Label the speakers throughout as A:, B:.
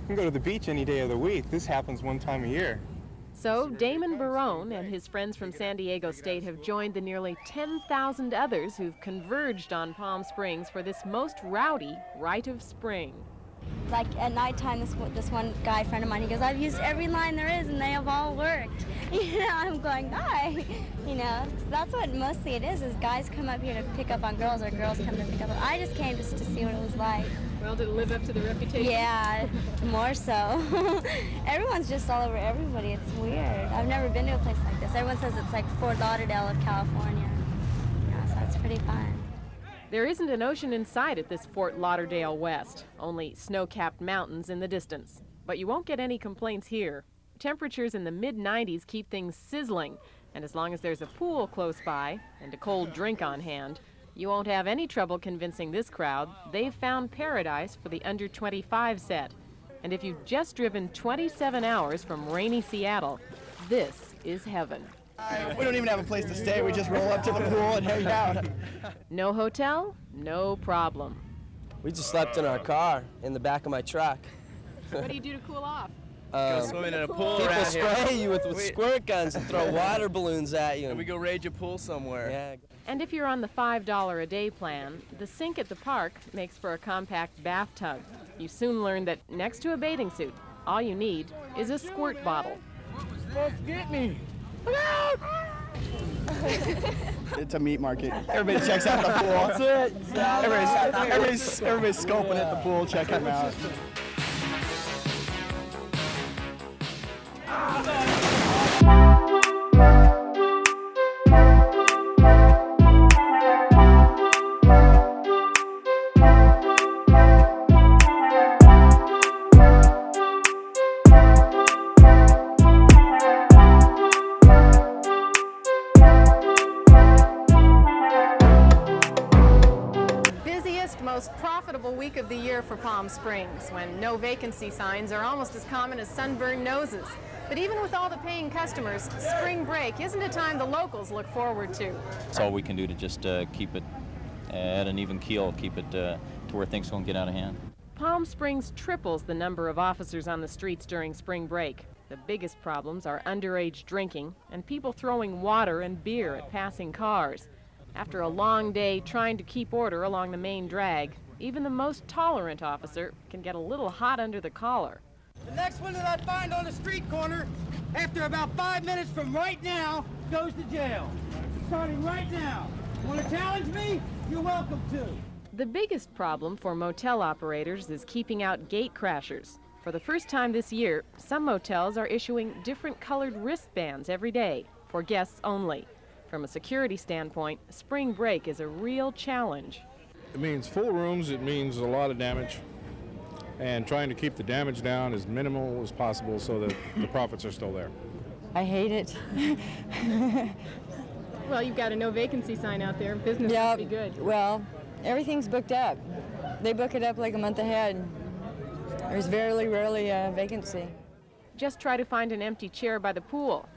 A: You can go to the beach any day of the week. This happens one time a year.
B: So Damon Barone and his friends from San Diego State have joined the nearly 10,000 others who've converged on Palm Springs for this most rowdy rite of spring.
C: Like at nighttime, this one guy friend of mine, he goes, I've used every line there is and they have all worked. You know, I'm going, guy, you know, that's what mostly it is guys come up here to pick up on girls or girls come to pick up on. I just came just to see what it was like.
B: Well, did it live up to the reputation?
C: Yeah, more so. Everyone's just all over everybody. It's weird. I've never been to a place like this. Everyone says it's like Fort Lauderdale of California. Yeah, so it's pretty fun.
B: There isn't an ocean in sight at this Fort Lauderdale West, only snow-capped mountains in the distance. But you won't get any complaints here. Temperatures in the mid-90s keep things sizzling, and as long as there's a pool close by and a cold drink on hand, you won't have any trouble convincing this crowd they've found paradise for the under 25 set. And if you've just driven 27 hours from rainy Seattle, this is heaven.
D: We don't even have a place to stay. We just roll up to the pool and hang out.
B: No hotel? No problem.
E: We just slept in our car in the back of my truck.
B: What do you do to cool off?
D: Go swimming in a pool.
E: People spray you with squirt guns and throw water balloons at you.
D: And we go raid a pool somewhere.
E: Yeah.
B: And if you're on the $5 a day plan, the sink at the park makes for a compact bathtub. You soon learn that next to a bathing suit, all you need is a squirt bottle.
D: Get me! It's a meat market. Everybody checks out the pool. That's it. Everybody's scoping at the pool, checking them out.
B: Most profitable week of the year for Palm Springs, when no vacancy signs are almost as common as sunburned noses. But even with all the paying customers, spring break isn't a time the locals look forward to.
F: That's all we can do to just keep it at an even keel, keep it to where things won't get out of hand.
B: Palm Springs triples the number of officers on the streets during spring break. The biggest problems are underage drinking and people throwing water and beer at passing cars. After a long day trying to keep order along the main drag, even the most tolerant officer can get a little hot under the collar.
G: The next one that I find on the street corner, after about 5 minutes from right now, goes to jail. Starting right now. Want to challenge me? You're welcome to.
B: The biggest problem for motel operators is keeping out gate crashers. For the first time this year, some motels are issuing different colored wristbands every day for guests only. From a security standpoint, spring break is a real challenge.
H: It means full rooms, it means a lot of damage, and trying to keep the damage down as minimal as possible so that the profits are still there.
I: I hate it.
B: Well, you've got a no vacancy sign out there. Business must be good.
I: Well, everything's booked up. They book it up like a month ahead. There's very rarely a vacancy.
B: Just try to find an empty chair by the pool.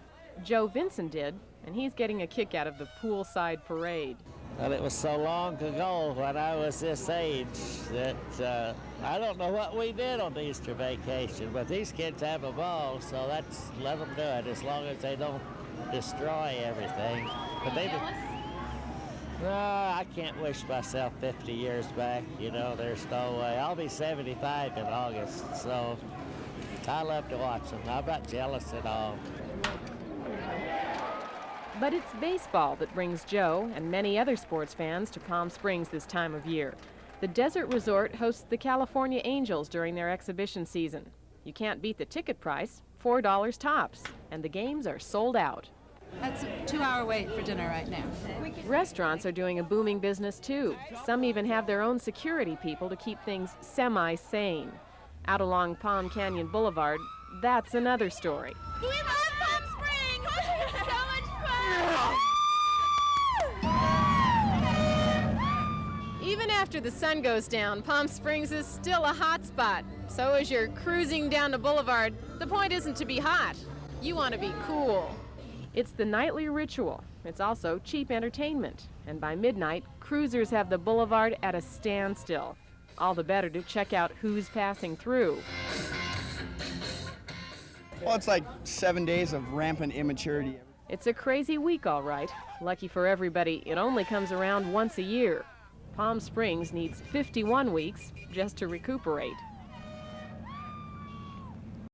B: Joe Vincent did, and he's getting a kick out of the poolside parade.
J: Well, it was so long ago when I was this age that I don't know what we did on Easter vacation, but these kids have a ball, so let them do it as long as they don't destroy everything. But they no, I can't wish myself 50 years back. You know, there's no way. I'll be 75 in August, so I love to watch them. I'm not jealous at all.
B: But it's baseball that brings Joe and many other sports fans to Palm Springs this time of year. The desert resort hosts the California Angels during their exhibition season. You can't beat the ticket price, $4 tops, and the games are sold out.
K: That's a 2-hour wait for dinner right now.
B: Restaurants are doing a booming business too. Some even have their own security people to keep things semi-sane. Out along Palm Canyon Boulevard, that's another story.
C: We love Palm Springs! It's so much fun!
B: Even after the sun goes down, Palm Springs is still a hot spot. So as you're cruising down the boulevard, the point isn't to be hot. You want to be cool. It's the nightly ritual. It's also cheap entertainment. And by midnight, cruisers have the boulevard at a standstill. All the better to check out who's passing through.
D: Well, it's like 7 days of rampant immaturity.
B: It's a crazy week, all right. Lucky for everybody, it only comes around once a year. Palm Springs needs 51 weeks just to recuperate.